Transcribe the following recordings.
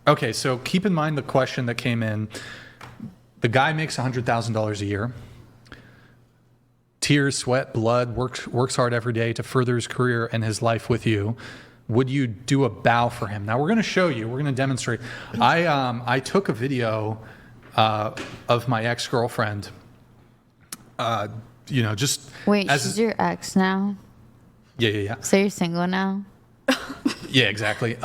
Okay, so keep in mind the question that came in. The guy makes $100,000 a year. Tears, sweat, blood, works hard every day to further his career and his life with you. Would you do a bow for him? Now we're going to show you. We're going to demonstrate. I took a video of my ex-girlfriend. Just wait. She's your ex now. Yeah. So you're single now. Yeah, exactly.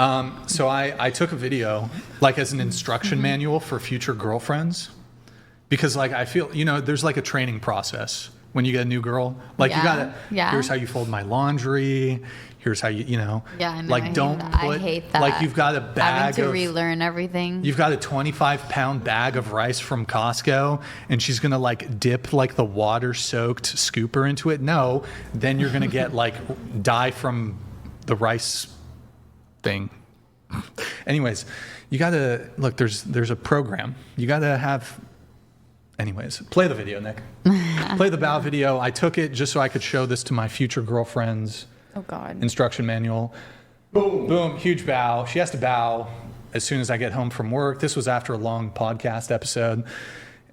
So I took a video like as an instruction manual for future girlfriends, because like I feel there's like a training process when you get a new girl. Like you gotta. Yeah. Here's how you fold my laundry. Here's how you Yeah, I know. Like I hate that. Like you've got a bag having to relearn everything. You've got a 25-pound bag of rice from Costco, and she's gonna like dip like the water-soaked scooper into it. No, then you're gonna get like dye from the rice thing. Anyways, you gotta look. There's a program. You gotta have. Anyways, play the video, Nick. Play the bow video. I took it just so I could show this to my future girlfriends. Oh, God. Instruction manual. Boom. Boom. Huge bow. She has to bow as soon as I get home from work. This was after a long podcast episode.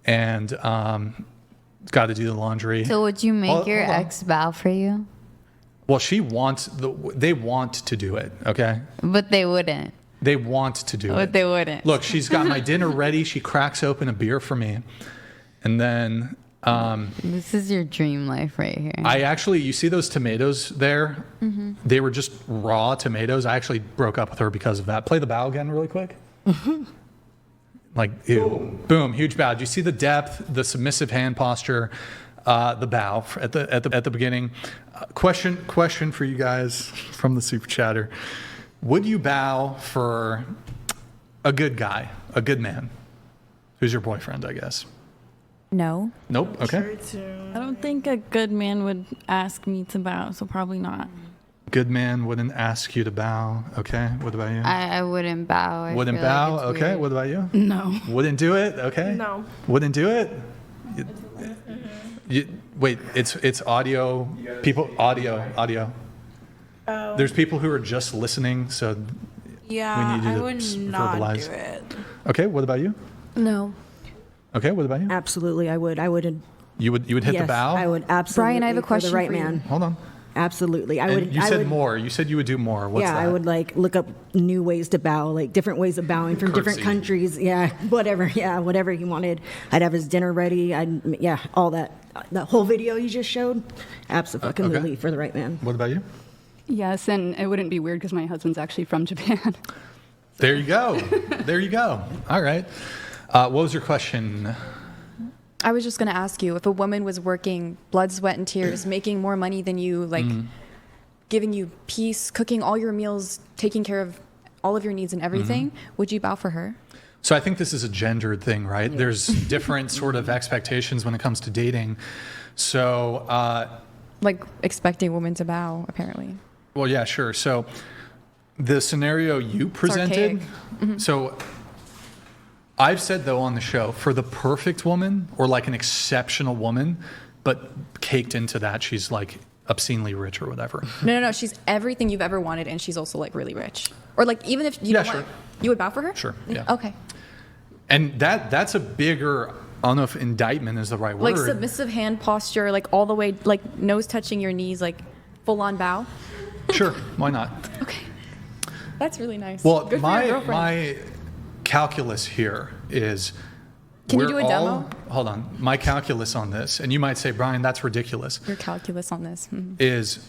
And got to do the laundry. So would you make your ex bow for you? Well, they want to do it, okay? But they wouldn't. They want to do it. But they wouldn't. Look, she's got my dinner ready. She cracks open a beer for me. And then... this is your dream life right here. You see those tomatoes there? Mm-hmm. They were just raw tomatoes. I actually broke up with her because of that. Play the bow again really quick. Mm-hmm. Like, ew. Boom, huge bow. Do you see the depth, the submissive hand posture, the bow at the beginning? Question for you guys from the super chatter. Would you bow for a good guy, a good man, who's your boyfriend, I guess? No. Nope. Okay. I don't think a good man would ask me to bow, so probably not. Good man wouldn't ask you to bow. Okay. What about you? I wouldn't bow. Wouldn't bow. Like okay. weird. What about you? No. Wouldn't do it. Okay. No. Wouldn't do it. Wait. It's audio. People. Audio. Oh. There's people who are just listening, so Yeah, we need you I to would not verbalize. do it. Okay. What about you? No. Okay. What about you? Absolutely, I would. I would. You would hit Yes, the bow. I would absolutely. Brian, I have a question for the right for you. man. Hold on. Absolutely, I would. You I said would, more. You said you would do more. What's yeah, that? I would like look up new ways to bow, like different ways of bowing from different Curtsy. countries. Yeah, whatever. Yeah, whatever he wanted. I'd have his dinner ready. All that. The whole video you just showed. Absolutely, Okay. for the right man. What about you? Yes, and it wouldn't be weird because my husband's actually from Japan. There you go. There you go. All right. What was your question? I was just going to ask you, if a woman was working blood, sweat, and tears, making more money than you, like giving you peace, cooking all your meals, taking care of all of your needs and everything, would you bow for her? So I think this is a gendered thing, right? There's different sort of expectations when it comes to dating. So, Like expecting women to bow, apparently. well, yeah, sure. So the scenario you presented, so I've said though on the show, for the perfect woman or like an exceptional woman, but caked into that, she's like obscenely rich or whatever. No. She's everything you've ever wanted, and she's also like really rich. Or like even if you Yeah, don't sure. want, you would bow for her? Sure, yeah. Okay. And that's a bigger, I don't know if indictment is the right word. Like submissive hand posture, like all the way, like nose touching your knees, like full on bow. Sure, why not? Okay. That's really nice. Well, Good for your girlfriend. my calculus here is. Can you we're do a demo? all- Hold on. My calculus on this, and you might say, Brian, that's ridiculous, Your calculus on this. is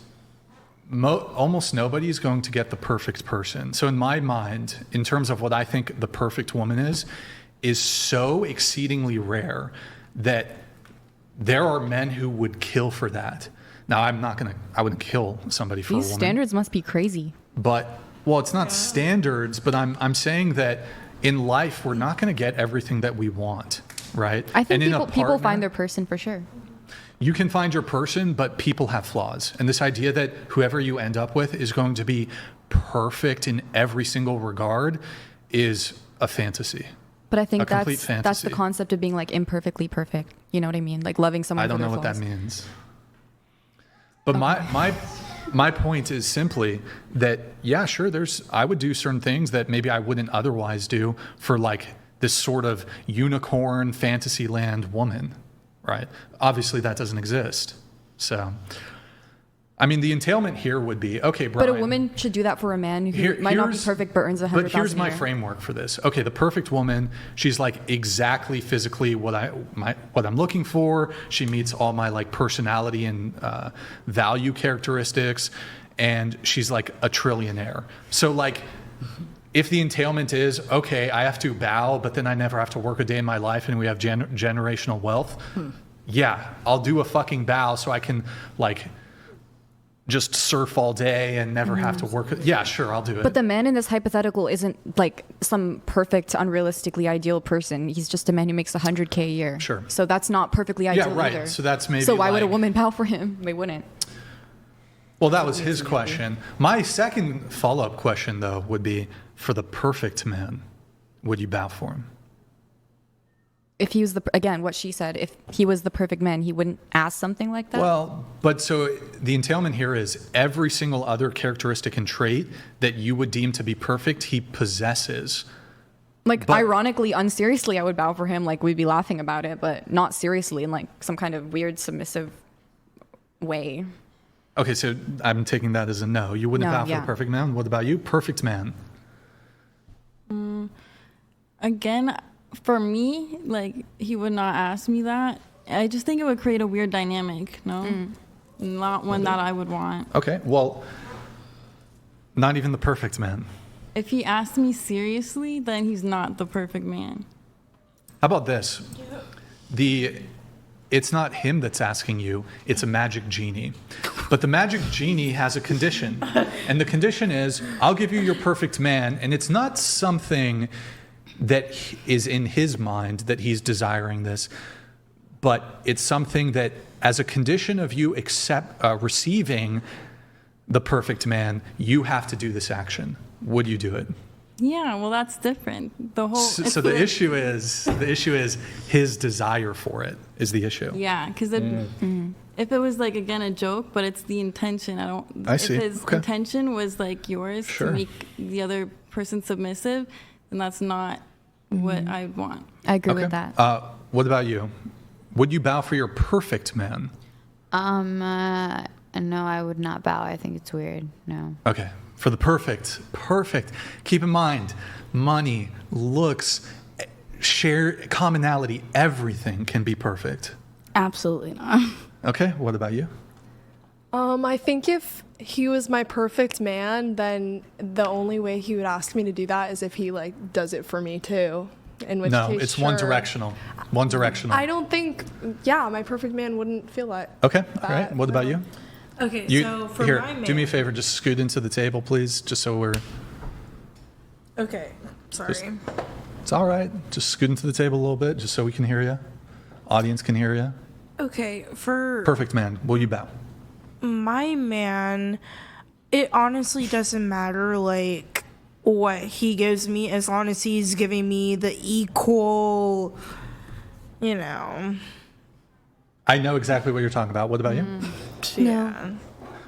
almost nobody is going to get the perfect person. So in my mind, in terms of what I think the perfect woman is so exceedingly rare that there are men who would kill for that. Now, I wouldn't kill somebody for These a woman. standards must be crazy. But, well, it's not standards, but I'm saying that in life, we're not going to get everything that we want, right? I think And in a people partner, find their person for sure. You can find your person, but people have flaws. And this idea that whoever you end up with is going to be perfect in every single regard is a fantasy. But I think A complete that's fantasy. the concept of being like imperfectly perfect. You know what I mean? Like loving someone. I don't for know their what that flaws. means. But my My point is simply that, yeah, sure, I would do certain things that maybe I wouldn't otherwise do for like this sort of unicorn fantasy land woman, right? Obviously that doesn't exist. So, I mean, the entailment here would be, okay, Brian. But a woman should do that for a man who might not be perfect but earns $100,000. But here's my a year. framework for this. Okay, the perfect woman, she's like exactly physically what I'm looking for. She meets all my like personality and value characteristics, and she's like a trillionaire. So like, if the entailment is, okay, I have to bow, but then I never have to work a day in my life and we have generational wealth, yeah, I'll do a fucking bow so I can like just surf all day and never have to work. Yeah, sure, I'll do it. But the man in this hypothetical isn't like some perfect, unrealistically ideal person. He's just a man who makes $100K a year. Sure. So that's not perfectly ideal Yeah, right. either. So that's maybe So why would a like- woman bow for him? They wouldn't. Well, that was his question. My second follow-up question, though, would be, for the perfect man, would you bow for him? If he was again, what she said, if he was the perfect man, he wouldn't ask something like that? Well, but so the entailment here is every single other characteristic and trait that you would deem to be perfect, he possesses. Like, but- ironically, unseriously, I would bow for him. Like, we'd be laughing about it, but not seriously in like some kind of weird submissive way. Okay, so I'm taking that as a no. You wouldn't No, bow for yeah. a perfect man? What about you? Perfect man. Again, for me, like, he would not ask me that. I just think it would create a weird dynamic, no? Not one that I would want. Okay, well, not even the perfect man. If he asked me seriously, then he's not the perfect man. How about this? It's not him that's asking you, it's a magic genie. But the magic genie has a condition. And the condition is, I'll give you your perfect man, and it's not something that is in his mind that he's desiring this, but it's something that as a condition of you receiving the perfect man, you have to do this action. Would you do it? Yeah, well, that's different. The whole. So the issue is his desire for it is the issue. Yeah, because if it was like again a joke, but it's the intention. I see. If his Okay. intention was like yours Sure. to make the other person submissive, then that's not what I want. I agree Okay. with that. What about you? Would you bow for your perfect man? No, I would not bow. I think it's weird. No. Okay. For the perfect. Keep in mind, money, looks, share, commonality, everything can be perfect. Absolutely not. Okay. What about you? I think if he was my perfect man, then the only way he would ask me to do that is if he like does it for me too. In which No, case, it's one sure. directional. One directional. I don't think. Yeah, my perfect man wouldn't feel that. Okay. All right. That, What about you? Okay, You so for here, my man, do me a favor. Just scoot into the table, please. Just so we're. Okay, sorry. It's all right. Just scoot into the table a little bit, just so we can hear you. Audience can hear you. Okay, for Perfect man. Will you bow? my man, it honestly doesn't matter like what he gives me as long as he's giving me the equal, you know. I know exactly what you're talking about. What about you? Yeah.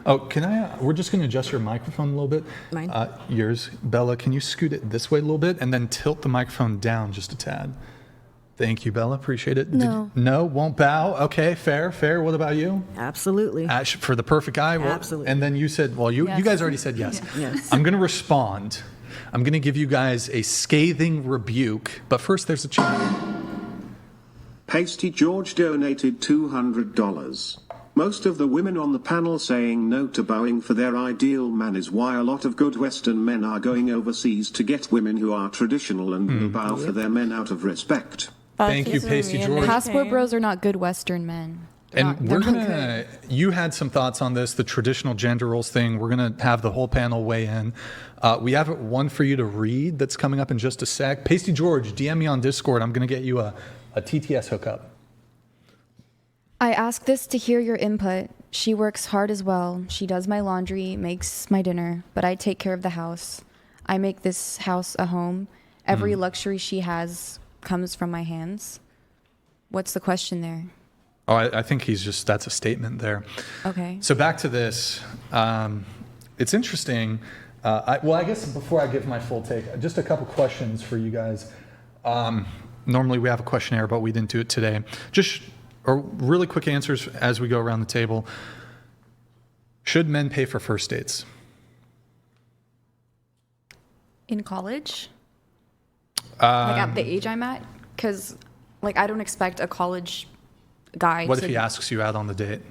Oh, can I? We're just going to adjust your microphone a little bit. Mine? Yours, Bella. Can you scoot it this way a little bit and then tilt the microphone down just a tad? Thank you, Bella. Appreciate it. No. No, won't bow. Okay, fair. What about you? Absolutely. For the perfect guy? Well, Absolutely. And then you said, well, you guys already said yes. Yes. I'm going to respond. I'm going to give you guys a scathing rebuke. But first, there's a challenge. Pasty George donated $200. Most of the women on the panel saying no to bowing for their ideal man is why a lot of good Western men are going overseas to get women who are traditional and will bow for their men out of respect. Thank you, Pasty George. Passport bros are not good Western men. And They're we're not gonna. You had some thoughts on this, the traditional gender roles thing. We're gonna have the whole panel weigh in. We have one for you to read that's coming up in just a sec. Pasty George, DM me on Discord. I'm gonna get you a TTS hookup. I ask this to hear your input. She works hard as well. She does my laundry, makes my dinner, but I take care of the house. I make this house a home. Every luxury she has comes from my hands. What's the question there? Oh, I think that's a statement there. Okay. So back to this. It's interesting. I guess before I give my full take, just a couple questions for you guys. Normally we have a questionnaire, but we didn't do it today. Just really quick answers as we go around the table. Should men pay for first dates? In college? Like at the age I'm at? Because, like, I don't expect a college guy What to... if he asks you out on the date?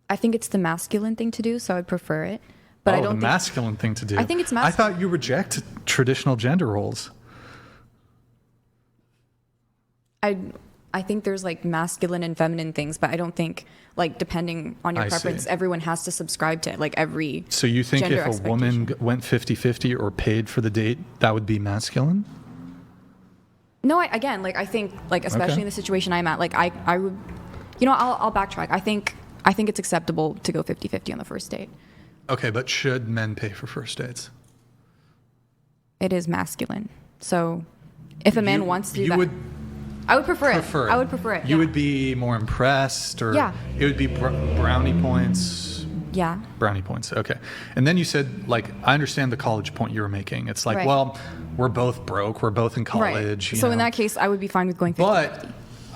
I think it's the masculine thing to do, so I'd prefer it. But I don't the think... masculine thing to do. I think it's I masculine. thought you reject traditional gender roles. I think there's like masculine and feminine things, but I don't think, like, depending on your I preference, see. everyone has to subscribe to like every So you think gender if a woman went 50-50 or paid for the date, that would be masculine? No, I think, like, especially Okay. in the situation I'm at, like, I would, I'll backtrack. I think it's acceptable to go 50-50 on the first date. Okay, but should men pay for first dates? It is masculine. So if a man wants to do that, would I would prefer prefer it. I would prefer it. You yeah. would be more impressed, or Yeah. it would be brownie points. Yeah. Brownie points. Okay. And then you said, like, I understand the college point you were making. It's like, Right. well, we're both broke. We're both in college. Right. you So in know. that case, I would be fine with going 50-50. But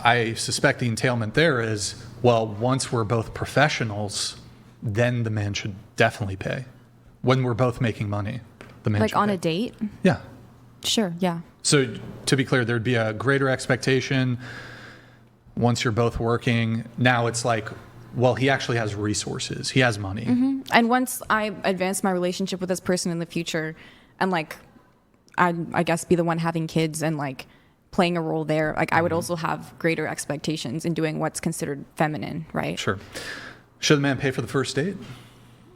I suspect the entailment there is, well, once we're both professionals, then the man should definitely pay. When we're both making money, the man Like should on pay. a date? Yeah. Sure. Yeah. So to be clear, there'd be a greater expectation once you're both working. Now it's like, well, he actually has resources. He has money. Mm-hmm. And once I advance my relationship with this person in the future, and like, I guess be the one having kids and like playing a role there, like I would also have greater expectations in doing what's considered feminine, right? Sure. Should the man pay for the first date?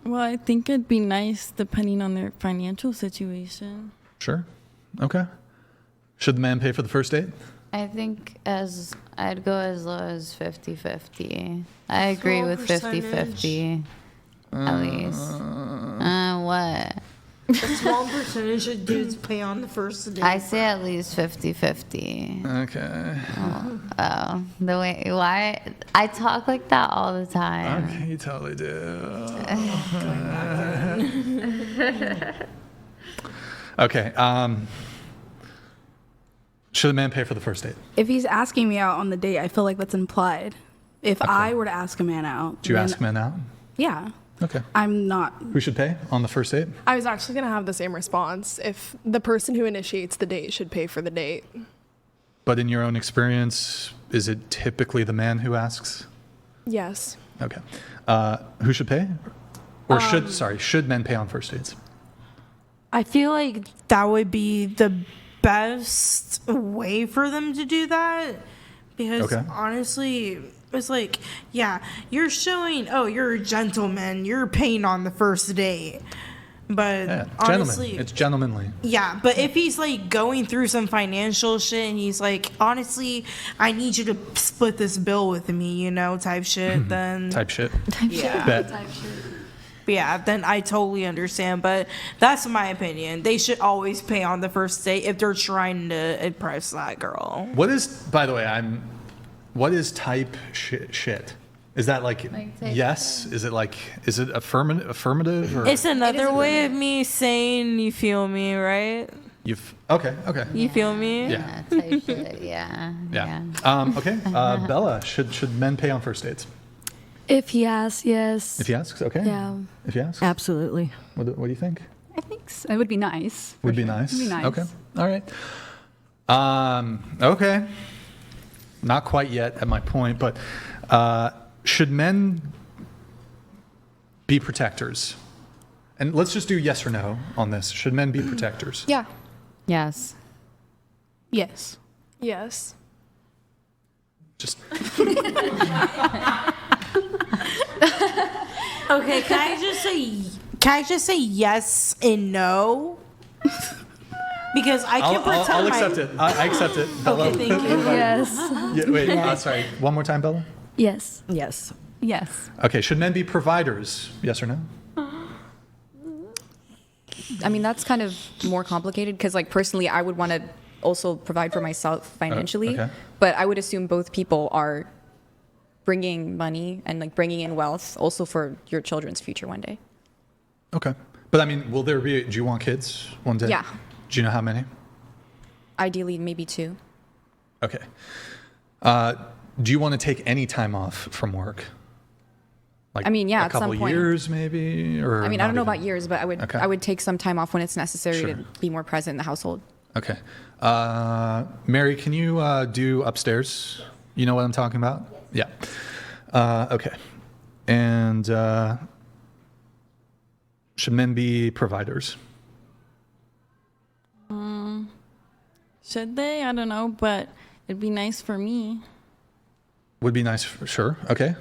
Well, I think it'd be nice depending on their financial situation. Sure. Okay. Should the man pay for the first date? I think I'd go as low as 50-50. I agree Small with percentage. 50-50 at least. What? A small percentage of dudes pay on the first date. I say at least 50-50. Okay. Oh, the way why I talk like that all the time. Okay, you totally do. Okay. Should the man pay for the first date? If he's asking me out on the date, I feel like that's implied. If I were to ask a man out, Do you then- ask men out? Yeah, Okay. I'm not. Who should pay on the first date? I was actually going to have the same response. If the person who initiates the date should pay for the date. But in your own experience, is it typically the man who asks? Yes. Okay. Who should pay? Or should men pay on first dates? I feel like that would be the best way for them to do that, because Okay. honestly, it's like, yeah, you're showing, oh, you're a gentleman, you're paying on the first date. But Yeah, honestly, gentlemen. It's gentlemanly. yeah, but if he's like going through some financial shit and he's like, honestly, I need you to split this bill with me, type shit, then Type shit. yeah. Bet. Yeah, then I totally understand, but that's my opinion. They should always pay on the first date if they're trying to impress that girl. What is, by the way, what is type shit? Is that like type yes? Is it affirmative or It's another way of me saying you feel me, right? okay. You feel me? Yeah. Type shit, yeah. Yeah. Okay. Bella, should men pay on first dates? If he asks, yes. If he asks, okay. Yeah. If he asks, Absolutely. what do you think? I think so. It would be nice. Would be nice. Would be nice. Okay. All right. Okay. Not quite yet at my point, but should men be protectors? And let's just do yes or no on this. Should men be protectors? Yeah. Yes. Yes. Yes. Just Okay, can I just say yes and no? Because I can pretend I'll accept it. I accept it. Bella. Okay, thank you. Yes. Yeah, wait, sorry. One more time, Bella. Yes. Yes. Yes. Okay, should men be providers? Yes or no? I mean, that's kind of more complicated because, like, personally, I would want to also provide for myself financially. okay. But I would assume both people are bringing money and like bringing in wealth also for your children's future one day. Okay. But I mean, do you want kids one day? Yeah. Do you know how many? Ideally, maybe 2. Okay. Do you want to take any time off from work? Like I mean, yeah, a at some couple point. years maybe, or I mean, I don't know about years, but Okay. I would take some time off when it's necessary Sure. to be more present in the household. Okay. Mary, can you do upstairs? You know what I'm talking about? Yeah. Okay. And should men be providers? Should they? I don't know, but it'd be nice for me. Would be nice, sure. Okay.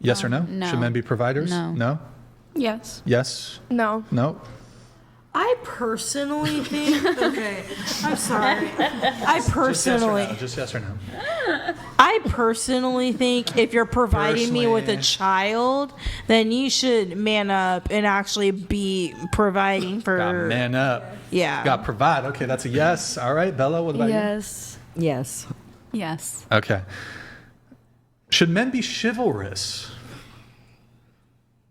Yes or no? No. Should men be providers? No. No? Yes. Yes? No. No? I personally think. Okay, I'm sorry. I personally. Just yes or no. I personally think if you're providing me with a Personally. child, then you should man up and actually be providing for. Got man up. Yeah. Got provide. Okay, that's a yes. All right, Bella, what about Yes. Yes. Yes. you? Okay. Should men be chivalrous?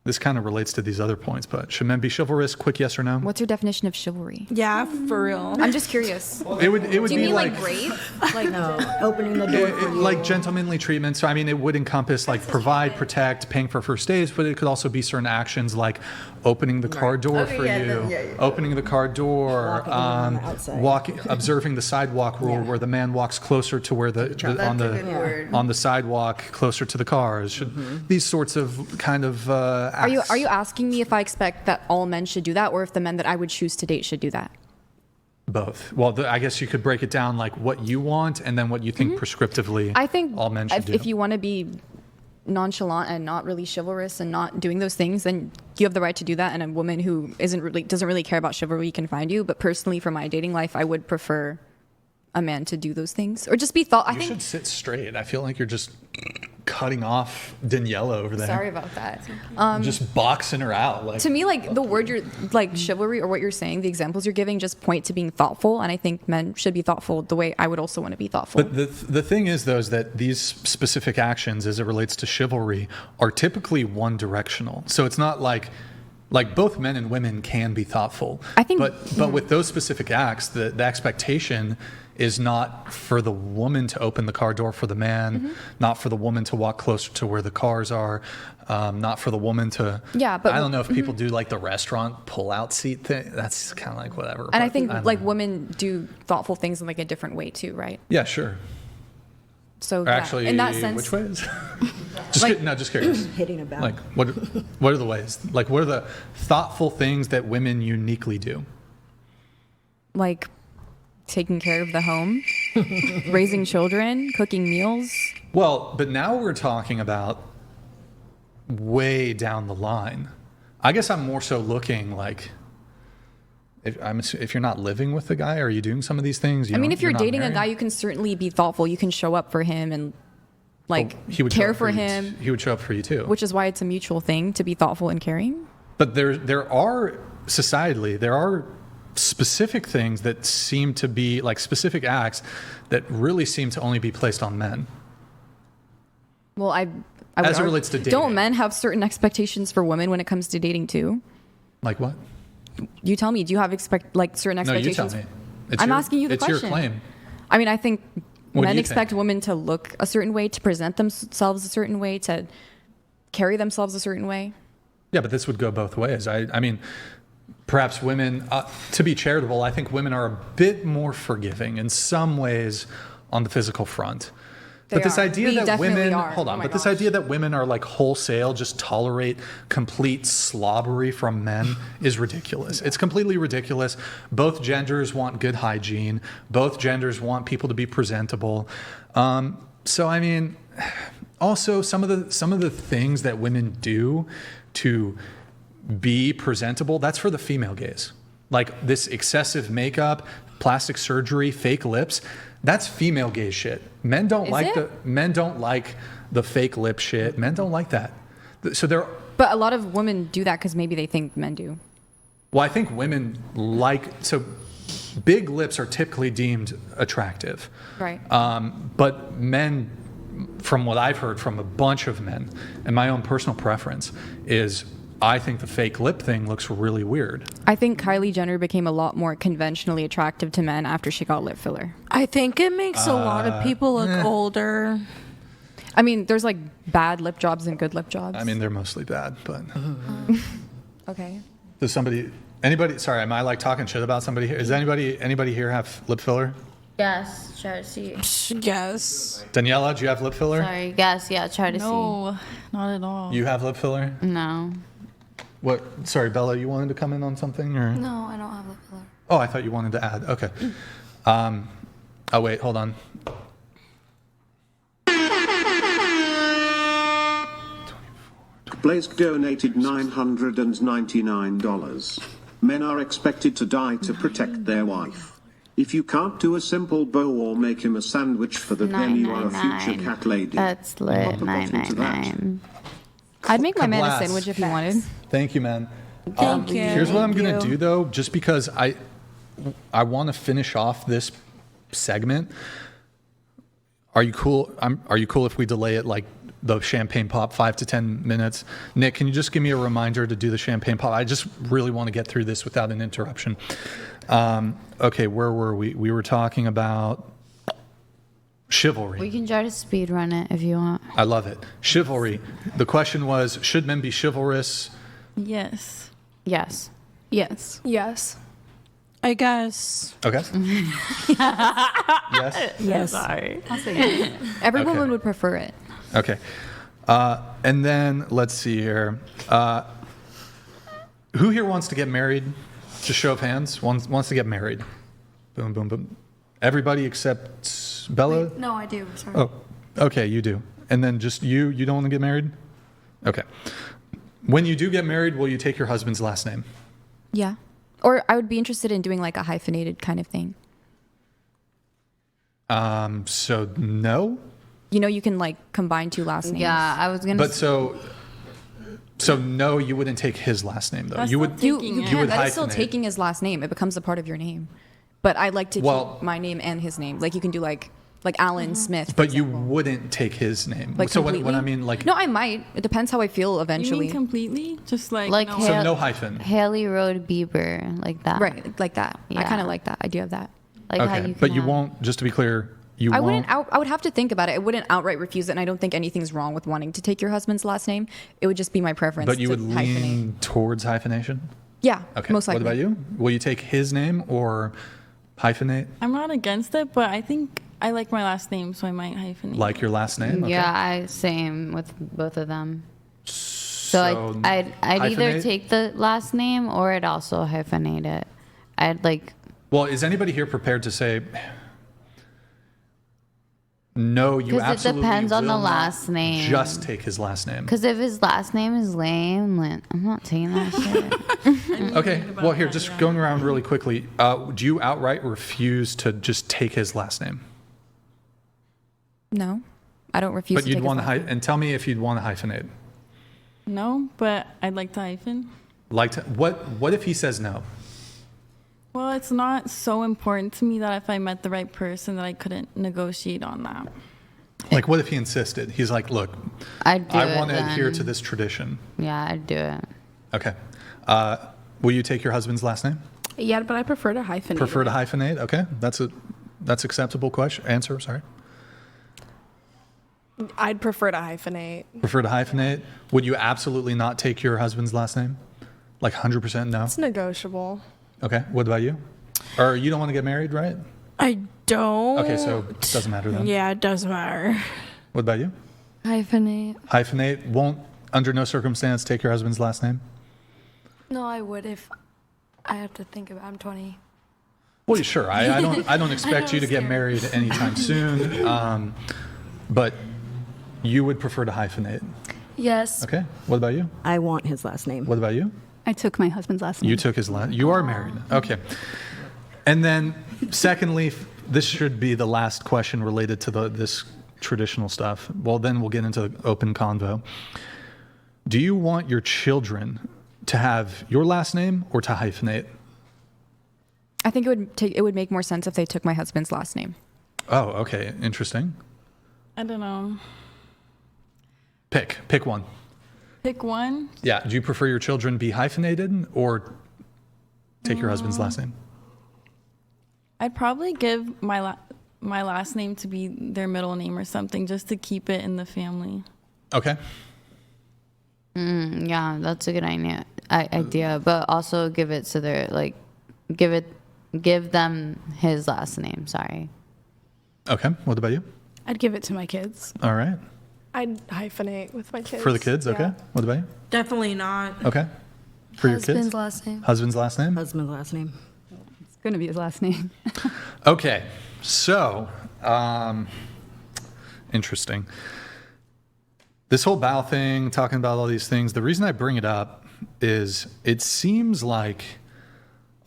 This kind of relates to these other points, but should men be chivalrous? Quick yes or no? What's your definition of chivalry? Yeah, for real. I'm just curious. It would Do you be mean like, like brave? Like No, opening the door for you. like gentlemanly treatment. So I mean, it would encompass like provide, protect, paying for first days, but it could also be certain actions like opening the car door for you, opening the car door, Walking around the outside. walking, observing the sidewalk rule, Yeah. where the man walks closer to where on the sidewalk, closer to the cars. These sorts of kind of Are you acts. asking me if I expect that all men should do that, or if the men that I would choose to date should do that? Both. Well, I guess you could break it down like what you want and then what you think prescriptively I think all men should do. if you want to be nonchalant and not really chivalrous and not doing those things, then you have the right to do that. And a woman who doesn't really care about chivalry can find you. But personally, for my dating life, I would prefer a man to do those things or just be I You think. should sit straight. I feel like you're just cutting off Daniela over there. Sorry about that. Just boxing her out. Like, To me, like the word you're like chivalry or what you're saying, the examples you're giving just point to being thoughtful. And I think men should be thoughtful the way I would also want to be thoughtful. but the thing is, though, is that these specific actions, as it relates to chivalry, are typically one directional. So it's not like both men and women can be thoughtful. I think- But with those specific acts, the expectation is not for the woman to open the car door for the man, not for the woman to walk closer to where the cars are, not for the woman to. Yeah, but- I don't know if people do like the restaurant pull-out seat thing. That's kind of like whatever. And I but think don't like know. women do thoughtful things in like a different way too, right? Yeah, sure. So Or yeah, actually, in that sense, which ways? Like- Just curious. Hitting a bell. Like, what are the ways? Like, what are the thoughtful things that women uniquely do? like taking care of the home, raising children, cooking meals. Well, but now we're talking about way down the line. I guess I'm more so looking like, if you're not living with the guy, are you doing some of these things? I mean, if you're not dating a married? guy, you can certainly be thoughtful. You can show up for him and like He would show care up for you- him, He would show up for you too. which is why it's a mutual thing to be thoughtful and caring. But there are societally, there are specific things that seem to be like specific acts that really seem to only be placed on men. Well, I As would it relates to dating. don't men have certain expectations for women when it comes to dating too? Like what? You tell me. Do you have certain No, you expectations? tell me. It's I'm your- asking you the it's question. your claim. I mean, I think What do men you expect think? women to look a certain way, to present themselves a certain way, to carry themselves a certain way. Yeah, but this would go both ways. I mean, perhaps women, to be charitable, I think women are a bit more forgiving in some ways on the physical front. They But this are. idea We that definitely women, are. hold on, Oh my but this gosh. idea that women are like wholesale, just tolerate complete slobbery from men is ridiculous. It's completely ridiculous. Both genders want good hygiene. Both genders want people to be presentable. So I mean, also some of the things that women do to be presentable, that's for the female gaze. Like this excessive makeup, plastic surgery, fake lips, that's female gaze shit. Men don't Is like it? men don't like the fake lip shit. Men don't like that. So there. But a lot of women do that because maybe they think men do. Well, I think women so big lips are typically deemed attractive. Right. But men from what I've heard from a bunch of men and my own personal preference is I think the fake lip thing looks really weird. I think Kylie Jenner became a lot more conventionally attractive to men after she got lip filler. I think it makes a lot of people look older. I mean, there's like bad lip jobs and good lip jobs. I mean, they're mostly bad, but Okay. does anybody, sorry, am I like talking shit about somebody here? Is anybody here have lip filler? Yes, try to see. Yes. Daniela, do you have lip filler? Sorry, yes, yeah, try to No, not at all. You have lip filler? see. No. What? Sorry, Bella, you wanted to come in on something? Or? No, I don't have lip filler. Oh, I thought you wanted to add. Okay. Oh, wait, hold on. Blaze donated $999. Men are expected to die to protect their wife. If you can't do a simple bow or make him a sandwich for the then you are a future 999. cat lady. That's lit. Pop a bottle to that. 999. I'd make my man a Kablas. sandwich if he wanted. Thank you, man. Thank you. Here's what I'm Thank going to you. do, though, just because I want to finish off this segment. Are you cool? Are you cool if we delay it like the champagne pop 5 to 10 minutes? Nick, can you just give me a reminder to do the champagne pop? I just really want to get through this without an interruption. Okay, where were we? We were talking about chivalry. We can try to speed run it if you want. I love it. Chivalry. The question was, should men be chivalrous? Yes. Yes. Yes. Yes. I guess. Okay. Yes. Yes. Sorry. Every Okay. woman would prefer it. Okay. And then let's see here. Who here wants to get married? Just show of hands. Wants to get married. Boom, boom, boom. Everybody except Bella? No, I do. Sorry. Oh, okay, you do. And then just you don't want to get married? Okay. When you do get married, will you take your husband's last name? Yeah. Or I would be interested in doing like a hyphenated kind of thing. So no? You know, you can like combine two last names. Yeah, I was gonna. But so no, you wouldn't take his last name though. That's You not would You Taking it. can. would That is still hyphenate. taking his last name. It becomes a part of your name. But I like to Well- keep my name and his name. Like you can do like Alan Smith. for but you example. wouldn't take his name. Like so when completely? I mean like No, I might. It depends how I feel You eventually. mean completely? Just like Like no. hair- so no hyphen. Haley Road Bieber, like that. Right, like that. I Yeah. kind of like that. I do have that. Like how Okay. you. But can you have- won't, just to be clear, you I won't. wouldn't. I would have to think about it. I wouldn't outright refuse it, and I don't think anything's wrong with wanting to take your husband's last name. It would just be my preference. But you to would hyphenate. lean towards hyphenation? Yeah. Okay. Most likely. What about you? Will you take his name or hyphenate I'm not against it, but I think I like my last name, so I might hyphenate. like your last name? Okay. Yeah, same with both of them. So I'd either hyphenate? take the last name or I'd also hyphenate it. I'd like. Well, is anybody here prepared to say no? You Because it absolutely depends on the will not last name. Just take his last name. Because if his last name is lame, like, I'm not taking that shit. Okay. Well, here, just going around really quickly. Do you outright refuse to just take his last name? No, I don't refuse. But to you'd take his want to last name. and tell me if you'd want to hyphenate. No, but I'd like to hyphen. Like to, what if he says no? Well, it's not so important to me that if I met the right person that I couldn't negotiate on that. Like what if he insisted? He's like, look, I'd do it. I want to adhere then. to this tradition. Yeah, I'd do it. Okay. Will you take your husband's last name? Yeah, but I prefer to hyphenate. Prefer it. to hyphenate? Okay. That's acceptable answer, sorry. I'd prefer to hyphenate. Prefer to hyphenate? Would you absolutely not take your husband's last name? Like 100% no? It's negotiable. Okay. What about you? Or you don't want to get married, right? I don't. Okay, so it doesn't matter then. Yeah, it does matter. What about you? Hyphenate. Hyphenate? Won't, under no circumstance, take your husband's last name? No, I would if I have to think about. I'm 20. Well, sure. I don't expect you to get scary. married anytime soon. But you would prefer to hyphenate. Yes. Okay. What about you? I want his last name. What about you? I took my husband's last name. You took his last. You are married. Okay. And then, secondly, this should be the last question related to this traditional stuff. Well, then we'll get into the open convo. Do you want your children to have your last name or to hyphenate? I think it would make more sense if they took my husband's last name. Oh, okay. Interesting. I don't know. Pick one. Pick one. Yeah. Do you prefer your children be hyphenated or take your husband's last name? I'd probably give my last name to be their middle name or something, just to keep it in the family. Okay. Yeah, that's a good idea. But also give it to their give them his last name. Sorry. Okay. What about you? I'd give it to my kids. All right. I'd hyphenate with my kids. For the kids, okay. Yeah. What about you? Definitely not. Okay. For your Husband's kids? last name. Husband's last name? Husband's last name. It's going to be his last name. Okay. So, interesting. This whole bow thing, talking about all these things, the reason I bring it up is it seems like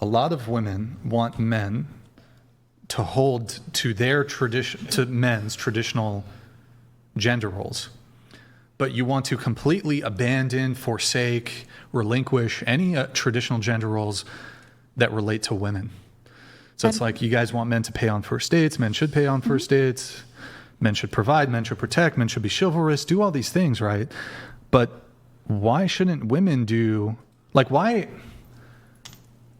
a lot of women want men to hold to their tradition, to men's traditional gender roles. But you want to completely abandon, forsake, relinquish any traditional gender roles that relate to women. So it's like you guys want men to pay on first dates. Men should pay on first dates. Men should provide. Men should protect. Men should be chivalrous. Do all these things, right? But why shouldn't women do, like, why?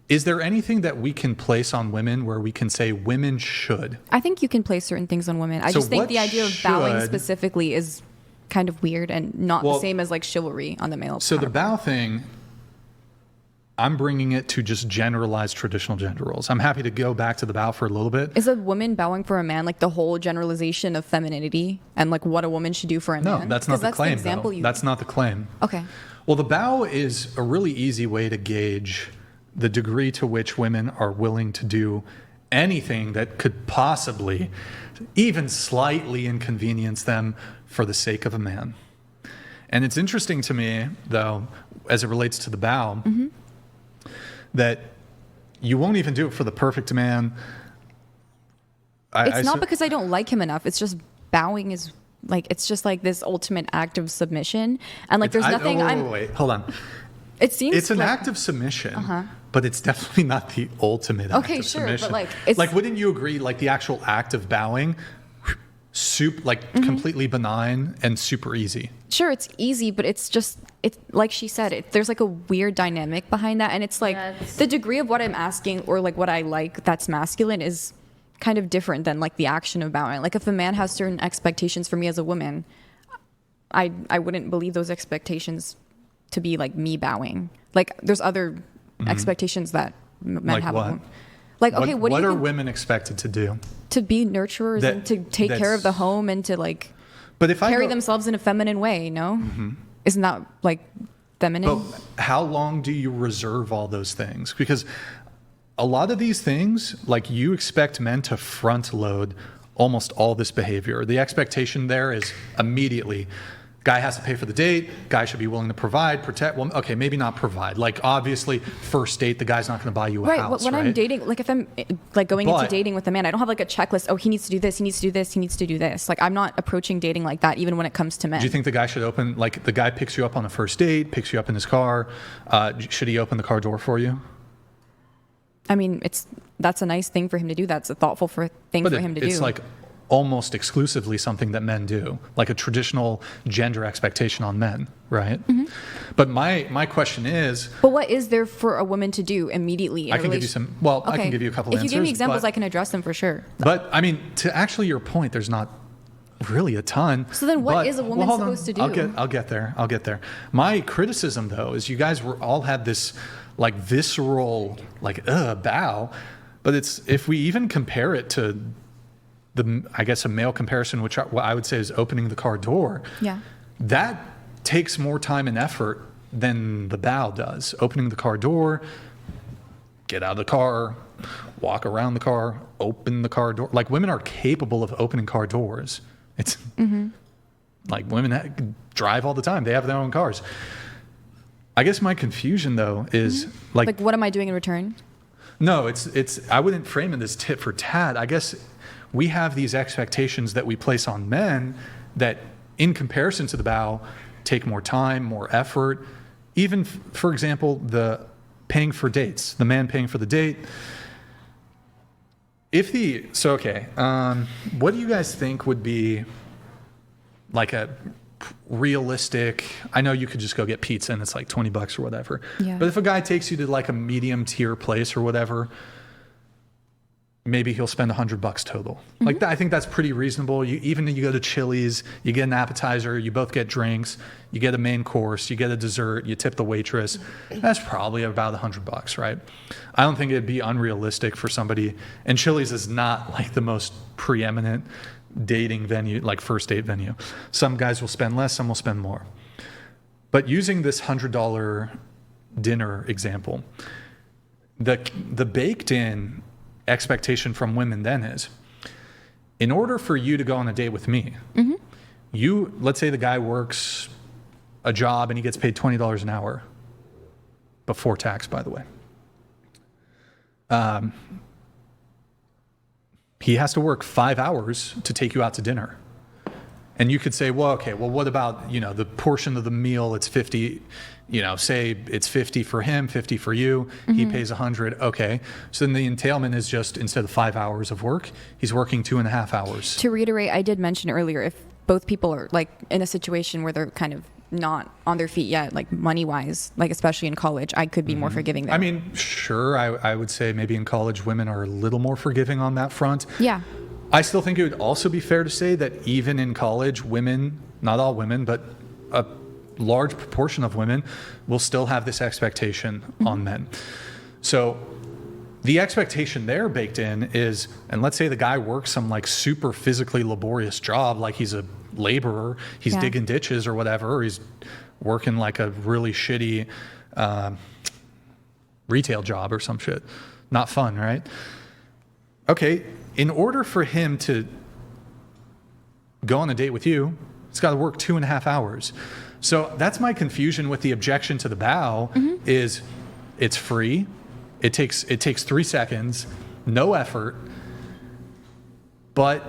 Is there anything that we can place on women where we can say women should? I think you can place certain things on women. I So just think what the idea of bowing should- specifically is kind of weird and not Well, the same as like chivalry on the male. So the counterpart. bow thing, I'm bringing it to just generalized traditional gender roles. I'm happy to go back to the bow for a little bit. Is a woman bowing for a man like the whole generalization of femininity and like what a woman should do for a No, man? that's not 'Cause the claim, example though. you. That's not the claim. Okay. Well, the bow is a really easy way to gauge the degree to which women are willing to do anything that could possibly, even slightly inconvenience them for the sake of a man. And it's interesting to me, though, as it relates to the bow, that you won't even do it for the perfect man. It's not because I don't like him enough. It's just bowing is like, it's just like this ultimate act of submission. And like, there's nothing Wait, hold on. it seems It's an like, act of submission, but it's definitely not the ultimate act Okay, of sure, but, submission. like, it's- like, wouldn't you agree? Like the actual act of bowing, completely benign and super easy. Sure, it's easy, but it's just, it's like she said, there's like a weird dynamic behind that. And it's like the degree of what I'm asking or like what I like that's masculine is kind of different than like the action of bowing. Like if a man has certain expectations for me as a woman, I wouldn't believe those expectations to be like me bowing. Like there's other expectations that men Like have. what? Like, okay, what do you are think- women expected to do? to be nurturers That- and to take care of the home and to like But if I carry go- themselves in a feminine way, no? Isn't that like feminine? But how long do you reserve all those things? Because a lot of these things, like you expect men to front load almost all this behavior. The expectation there is immediately, guy has to pay for the date, guy should be willing to provide, protect. Well, okay, maybe not provide. Like obviously, first date, the guy's not going to buy you a Right. house, When right? I'm dating, like if I'm like going into But- dating with a man, I don't have like a checklist. Oh, he needs to do this. He needs to do this. He needs to do this. Like I'm not approaching dating like that, even when it comes to men. Do you think the guy should open, like the guy picks you up on a first date, picks you up in his car, should he open the car door for you? I mean, that's a nice thing for him to do. That's a thoughtful thing But for him to do. it's like almost exclusively something that men do, like a traditional gender expectation on men, right? But my question is, But what is there for a woman to do immediately? I can give you some, well, I can give you a couple If answers. you give me examples, but, I can address them for sure. But I mean, to actually your point, there's not really a ton. So then what But- is a woman hold on. supposed to do? I'll get there. My criticism though is you guys all had this like visceral like bow, but it's, if we even compare it to I guess a male comparison, which what I would say is opening the car door. Yeah. That takes more time and effort than the bow does. Opening the car door, get out of the car, walk around the car, open the car door. Like women are capable of opening car doors. It's like women drive all the time. They have their own cars. I guess my confusion though is Like, what am I doing in return? no, it's I wouldn't frame it as tit for tat. I guess we have these expectations that we place on men that in comparison to the bow take more time, more effort. Even for example, the paying for dates, the man paying for the date. What do you guys think would be like a realistic, I know you could just go get pizza and it's like $20 or whatever. Yeah. But if a guy takes you to like a medium tier place or whatever, maybe he'll spend $100 total. Like that, I think that's pretty reasonable. You go to Chili's, you get an appetizer, you both get drinks, you get a main course, you get a dessert, you tip the waitress. That's probably about $100, right? I don't think it'd be unrealistic for somebody. And Chili's is not like the most preeminent dating venue, like first date venue. Some guys will spend less, some will spend more. But using this $100 dinner example, the baked in expectation from women then is, in order for you to go on a date with me, let's say the guy works a job and he gets paid $20 an hour before tax, by the way. He has to work 5 hours to take you out to dinner. And you could say, well, what about, the portion of the meal, it's 50, say it's 50 for him, 50 for you, he pays 100. Okay. So then the entailment is just, instead of 5 hours of work, he's working 2.5 hours. To reiterate, I did mention earlier, if both people are like in a situation where they're kind of not on their feet yet, like money wise, like especially in college, I could be more forgiving there. I mean, sure. I would say maybe in college, women are a little more forgiving on that front. Yeah. I still think it would also be fair to say that even in college, women, not all women, but a large proportion of women will still have this expectation on men. So the expectation there baked in is, and let's say the guy works some like super physically laborious job, like he's a laborer, he's digging ditches or whatever, or he's working like a really shitty retail job or some shit. Not fun, right? Okay, in order for him to go on a date with you, he's got to work 2.5 hours. So that's my confusion with the objection to the bow is it's free. It takes 3 seconds, no effort, but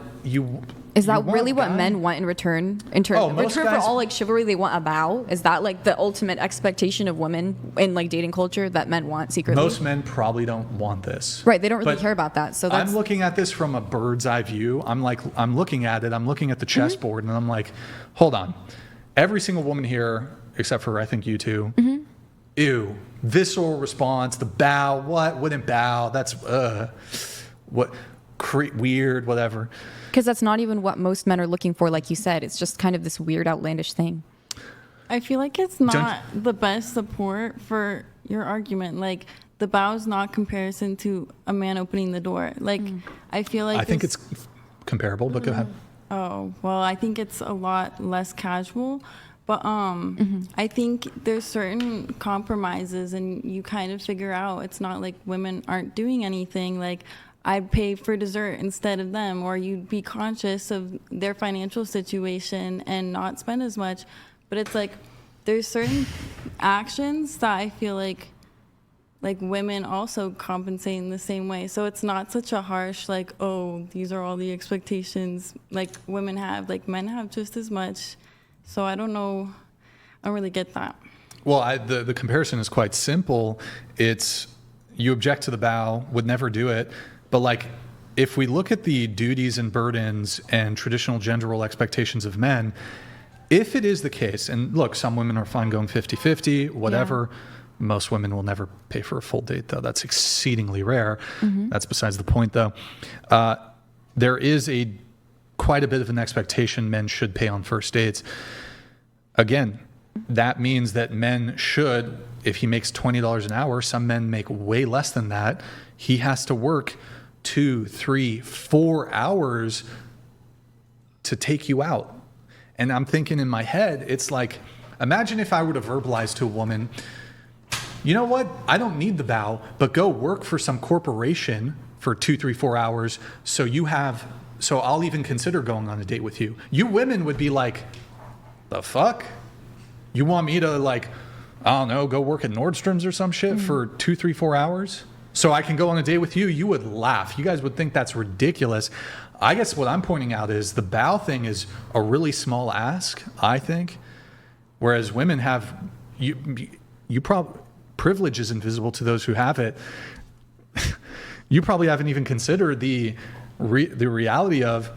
is that really what men want in return? In return for all like chivalry, they want a bow? Is that like the ultimate expectation of women in like dating culture that men want secretly? Most men probably don't want this. Right, they don't really care about that. So that's, I'm looking at this from a bird's eye view. I'm looking at the chessboard, and I'm like, hold on. Every single woman here, except for I think you two, ew, visceral response, the bow, what, wouldn't bow, that's, weird, whatever. Because that's not even what most men are looking for, like you said. It's just kind of this weird, outlandish thing. I feel like it's not the best support for your argument. Like, the bow is not comparison to a man opening the door. Like, I feel like... I think it's comparable, but go ahead. Oh, well, I think it's a lot less casual. But I think there's certain compromises, and you kind of figure out it's not like women aren't doing anything. Like, I'd pay for dessert instead of them, or you'd be conscious of their financial situation and not spend as much. But it's like there's certain actions that I feel like women also compensate in the same way. So it's not such a harsh like, oh, these are all the expectations like women have. Like, men have just as much. So I don't know. I don't really get that. Well, the comparison is quite simple. It's you object to the bow, would never do it. But like, if we look at the duties and burdens and traditional gender role expectations of men, if it is the case, and look, some women are fine going 50-50, whatever. Yeah. Most women will never pay for a full date, though. That's exceedingly rare. That's besides the point, though. There is quite a bit of an expectation men should pay on first dates. Again, that means that men should, if he makes $20 an hour, some men make way less than that. He has to work 2, 3, 4 hours to take you out. And I'm thinking in my head, it's like, imagine if I were to verbalize to a woman, you know what? I don't need the bow, but go work for some corporation for 2, 3, 4 hours. So I'll even consider going on a date with you. You women would be like, the fuck? You want me to like, I don't know, go work at Nordstrom's or some shit for 2, 3, 4 hours? So I can go on a date with you? You would laugh. You guys would think that's ridiculous. I guess what I'm pointing out is the bow thing is a really small ask, I think. Whereas women have, privilege is invisible to those who have it. You probably haven't even considered the reality of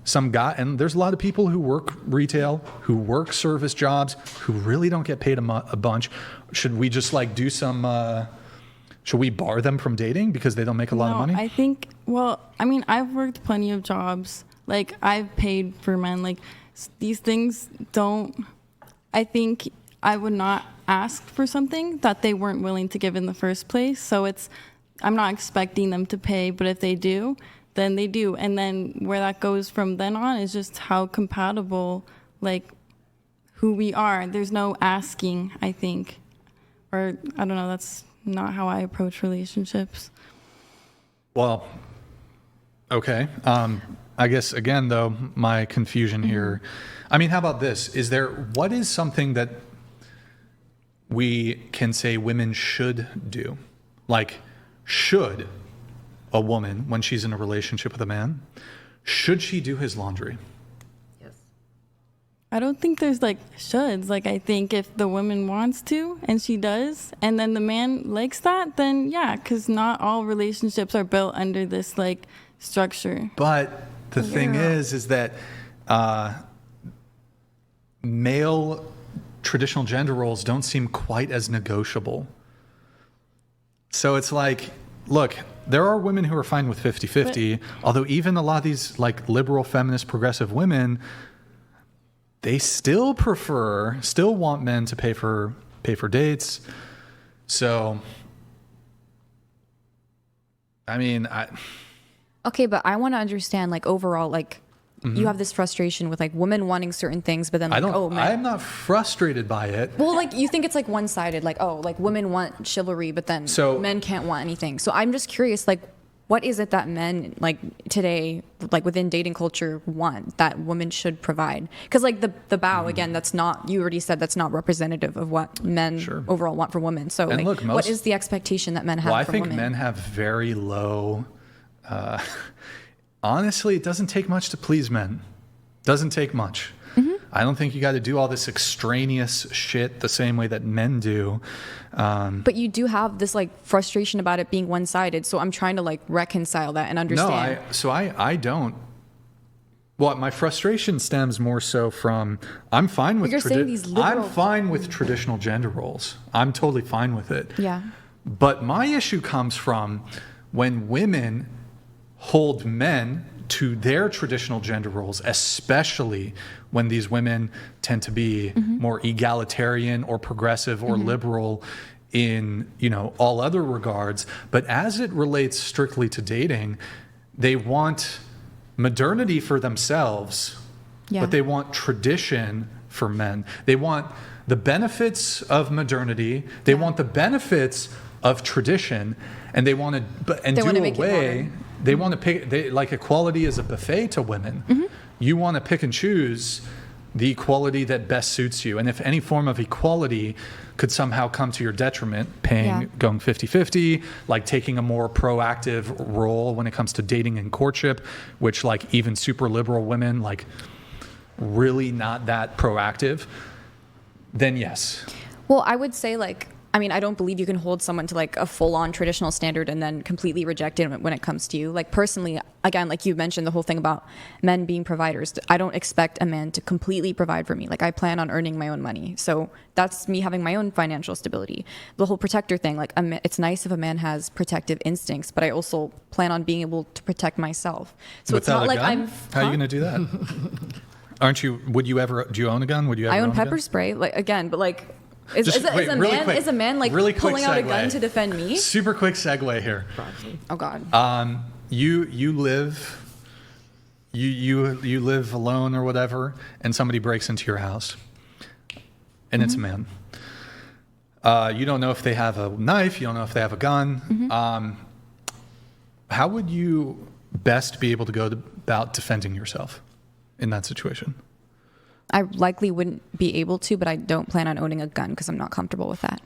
some guy, and there's a lot of people who work retail, who work service jobs, who really don't get paid a bunch. Should we just like do some, should we bar them from dating because they don't make a lot of money? I think, well, I mean, I've worked plenty of jobs. Like, I've paid for men. Like, these things don't, I think I would not ask for something that they weren't willing to give in the first place. So I'm not expecting them to pay, but if they do, then they do. And then where that goes from then on is just how compatible, like, who we are. There's no asking, I think. Or, I don't know, that's not how I approach relationships. Well, okay. I guess, again, though, my confusion here, I mean, how about this? What is something that we can say women should do? Like, should a woman, when she's in a relationship with a man, should she do his laundry? I don't think there's like shoulds. Like, I think if the woman wants to and she does, and then the man likes that, then yeah, because not all relationships are built under this like structure. But the thing is that male traditional gender roles don't seem quite as negotiable. So it's like, look, there are women who are fine with 50-50, although even a lot of these like liberal, feminist, progressive women, they still want men to pay for dates. So, I mean, Okay, but I want to understand, like, overall, like, you have this frustration with like women wanting certain things, but then like, I'm not frustrated by it. Well, like, you think it's like one-sided, like, oh, like women want chivalry, but then men can't want anything. So I'm just curious, like, what is it that men like today, like within dating culture, want that women should provide? Because like the bow, again, that's not, you already said that's not representative of what men overall want for women. So like, look, what is the expectation that men have from women? Well, I think men have very low, honestly, it doesn't take much to please men. Doesn't take much. I don't think you got to do all this extraneous shit the same way that men do. But you do have this like frustration about it being one-sided. So I'm trying to like reconcile that and understand. No, I don't. Well, my frustration stems more so from I'm fine with traditional gender roles. I'm totally fine with it. Yeah. But my issue comes from when women hold men to their traditional gender roles, especially when these women tend to be more egalitarian or progressive or liberal in, all other regards. But as it relates strictly to dating, they want modernity for themselves, but they want tradition for men. They want the benefits of modernity. They want the benefits of tradition, and they want to do away. They want to pick, like equality is a buffet to women. You want to pick and choose the equality that best suits you. And if any form of equality could somehow come to your detriment, going 50-50, like taking a more proactive role when it comes to dating and courtship, which like even super liberal women, like really not that proactive, then yes. Well, I would say like, I mean, I don't believe you can hold someone to like a full-on traditional standard and then completely reject it when it comes to you. Like personally, again, like you mentioned the whole thing about men being providers. I don't expect a man to completely provide for me. Like I plan on earning my own money. So that's me having my own financial stability. The whole protector thing, like it's nice if a man has protective instincts, but I also plan on being able to protect myself. So Without it's not like gun? How are you going to do that? Aren't you, do you own a gun? Would you ever I own a pepper gun? spray, like again, but like, Is a man like really pulling out a gun to defend me? Super quick segue here. Oh God. You live alone or whatever, and somebody breaks into your house, and it's a man. You don't know if they have a knife. You don't know if they have a gun. How would you best be able to go about defending yourself in that situation? I likely wouldn't be able to, but I don't plan on owning a gun because I'm not comfortable with that.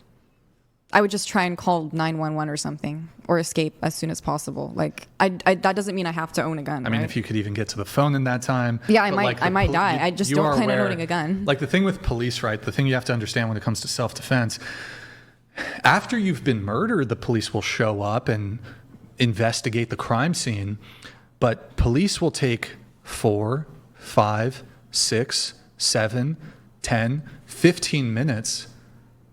I would just try and call 911 or something, or escape as soon as possible. Like, that doesn't mean I have to own a gun. I mean, if you could even get to the phone in that time. Yeah, I might die. I just don't plan on owning a gun. Like the thing with police, right? The thing you have to understand when it comes to self-defense, after you've been murdered, the police will show up and investigate the crime scene, but police will take 4 5, 6, 7, 10, 15 minutes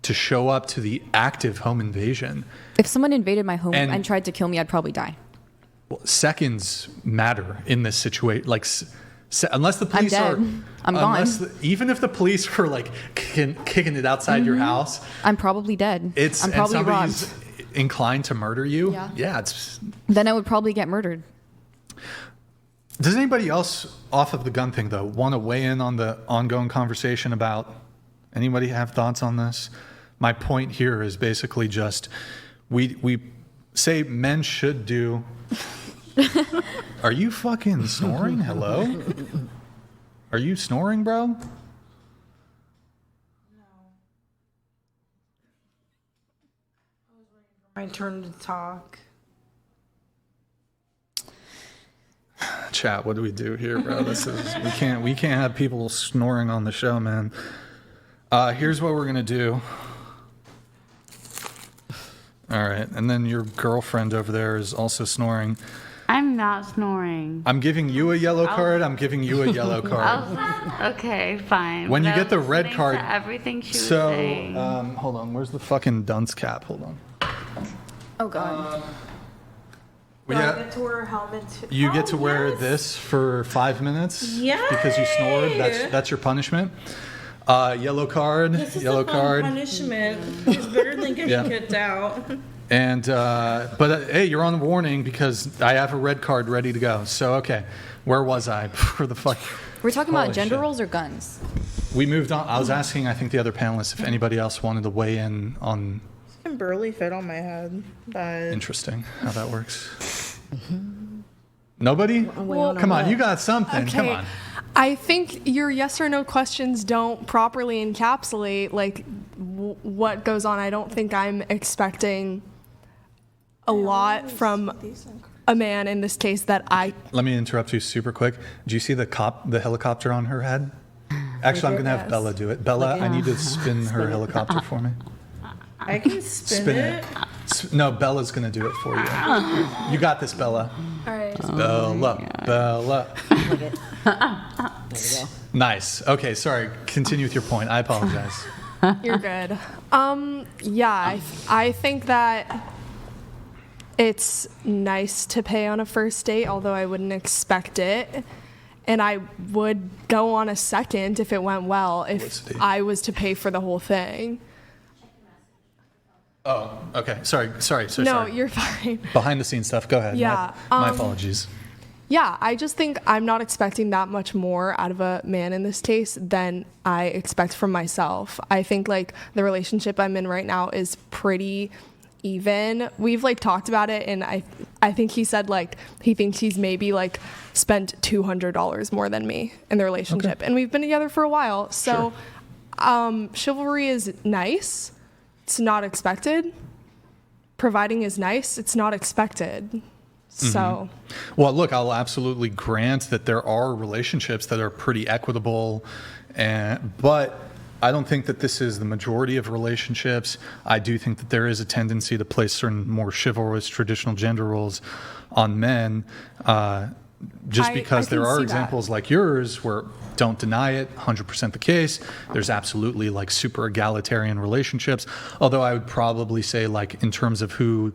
to show up to the active home invasion. If someone invaded my home And- and tried to kill me, I'd probably die. Well, seconds matter in this situation. Like, unless the police dead. are, I'm gone. Even if the police are like kicking it outside your house, I'm probably dead. it's I'm and probably somebody's robbed. inclined to murder you. Yeah. It's. Then I would probably get murdered. Does anybody else, off of the gun thing though, want to weigh in on the ongoing conversation about? Anybody have thoughts on this? My point here is basically just we say men should do. Are you fucking snoring? Hello? Are you snoring, bro? No. I was waiting for my turn to talk. Chat, what do we do here, bro? This is we can't have people snoring on the show, man. Here's what we're gonna do. All right, and then your girlfriend over there is also snoring. I'm not snoring. I'm giving you a yellow card. I'm giving you a yellow card. Okay, fine. When you But I get the was red listening card, to everything she was so saying. hold on. Where's the fucking dunce cap? Hold on. Oh God. Yeah, I get to wear a helmet. you get to wear this for 5 minutes. Because you snored. That's your punishment. Yellow card. This is Yellow a fun card. punishment. It's better than getting Yeah. kicked out. And hey, you're on warning because I have a red card ready to go. So okay, where was I? For the fuck. We're talking Holy about gender shit. roles or guns? We moved on. I was asking, I think the other panelists, if anybody else wanted to weigh in on. It can barely fit on my head. But Interesting how that works. Nobody? Well, Come on, you got something. Come Okay. on. I think your yes or no questions don't properly encapsulate like what goes on. I don't think I'm expecting a lot from a man in this case that I. Let me interrupt you super quick. Do you see the helicopter on her head? Actually, I'm going to have Yes. Bella do it. Bella, I need to spin her helicopter for me. I can spin it. No, Bella's going to do it for you. You got this, Bella. All right. Bella. Nice. Okay, sorry. Continue with your point. I apologize. You're good. Yeah, I think that it's nice to pay on a first date, although I wouldn't expect it. And I would go on a second if it went well, if I was to pay for the whole thing. Oh, okay. Sorry. No, you're fine. Behind the scenes stuff. Go ahead. Yeah, My apologies. Yeah, I just think I'm not expecting that much more out of a man in this case than I expect from myself. I think like the relationship I'm in right now is pretty even. We've like talked about it, and I think he said like he thinks he's maybe like spent $200 more than me in the relationship, and we've been together for a while. So chivalry is nice. It's not expected. Providing is nice. It's not expected. So, Well, look, I'll absolutely grant that there are relationships that are pretty equitable, but I don't think that this is the majority of relationships. I do think that there is a tendency to place certain more chivalrous traditional gender roles on men, just because I can there are see examples like yours where, don't deny it, 100% the case. There's absolutely like super egalitarian relationships, although I would probably say like in terms of who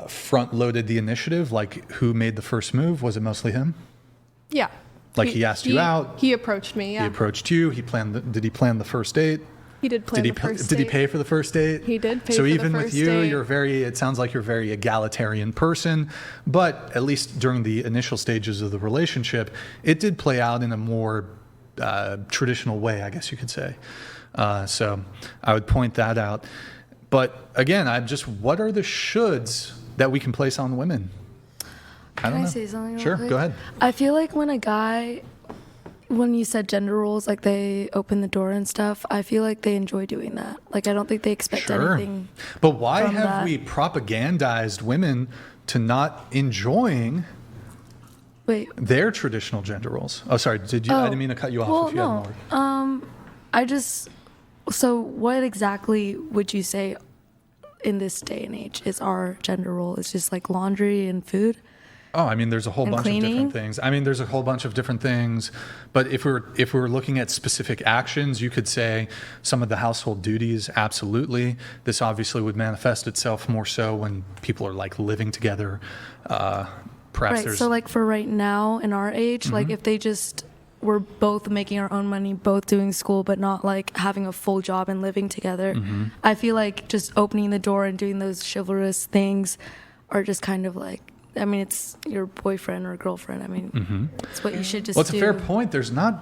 front-loaded the initiative, like who made the first move, was it mostly him? yeah. Like he asked you out. He approached me, yeah. He approached you. Did he plan the first date? He did plan the first Did he date. pay for the first date? He did pay so for the even with first you, date. it sounds like you're a very egalitarian person, but at least during the initial stages of the relationship, it did play out in a more traditional way, I guess you could say. So I would point that out. But again, what are the shoulds that we can place on women? I don't Can I know. say something real Sure, quick? go ahead. I feel like when you said gender roles, like they open the door and stuff, I feel like they enjoy doing that. Like I don't think they expect anything. But why from have that. we propagandized women to not enjoying Wait. their traditional gender roles? Oh, sorry. I didn't mean to cut you off. Well, if you had more. So what exactly would you say in this day and age is our gender role? It's just like laundry and food? Oh, I mean, there's a whole bunch of cleaning? different things. I mean, there's a whole bunch of different things. But if we're looking at specific actions, you could say some of the household duties, absolutely. This obviously would manifest itself more so when people are like living together. Perhaps Right. there's So like for right now in our age, like if they just were both making our own money, both doing school, but not like having a full job and living together, I feel like just opening the door and doing those chivalrous things are just kind of like, I mean, it's your boyfriend or girlfriend. I mean, it's what you should just Well, it's do. a fair point. There's not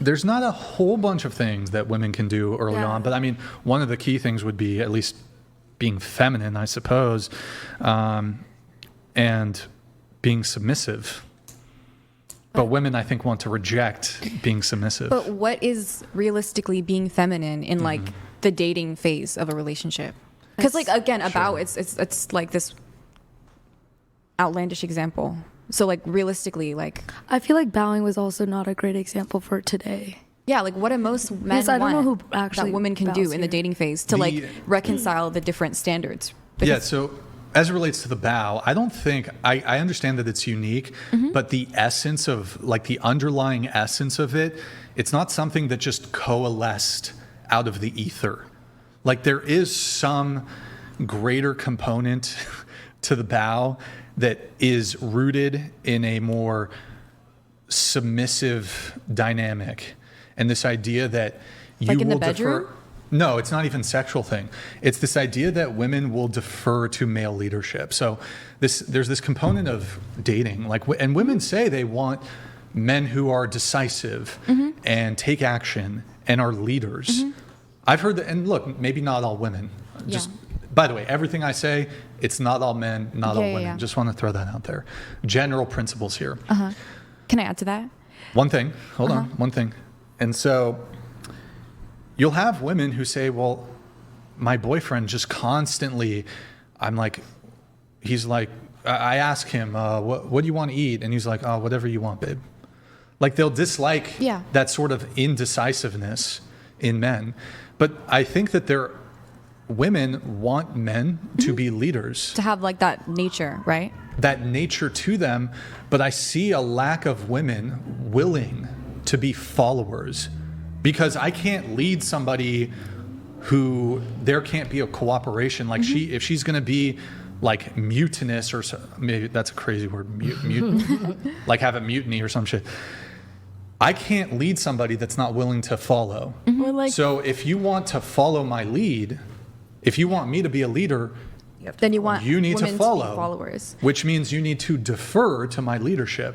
a whole bunch of things that women can do early Yeah. on, but I mean, one of the key things would be at least being feminine, I suppose, and being submissive. But women, I think, want to reject being submissive. But what is realistically being feminine in like the dating phase of a relationship? Because like again, it's like this outlandish example. So like realistically, like I feel like bowing was also not a great example for today. yeah, like what do most men Because I don't know want who actually that women can do bows in the here. dating phase to like reconcile the different standards? Yeah, so as it relates to the bow, I don't think, I understand that it's unique, but the essence of, like the underlying essence of it, it's not something that just coalesced out of the ether. Like there is some greater component to the bow that is rooted in a more submissive dynamic. And this idea that you Like in the will bedroom? defer. No, it's not even a sexual thing. It's this idea that women will defer to male leadership. So there's this component of dating, like, and women say they want men who are decisive and take action and are leaders. I've heard that, and look, maybe not all women. Just by the way, everything I say, it's not all men, not all women. Just want to throw that out there. General principles here. Can I add to that? One thing, hold on, one thing. And so you'll have women who say, well, my boyfriend just constantly, I'm like, he's like, I ask him, what do you want to eat? And he's like, oh, whatever you want, babe. Like they'll dislike that sort of indecisiveness in men. But I think that women want men to be leaders. To have like that nature, right? That nature to them, but I see a lack of women willing to be followers, because I can't lead somebody who there can't be a cooperation. Like if she's going to be like mutinous or maybe that's a crazy word, like have a mutiny or some shit. I can't lead somebody that's not willing to follow. So if you want to follow my lead, if you want me to be a leader, Then you want you need to women follow, be followers. which means you need to defer to my leadership.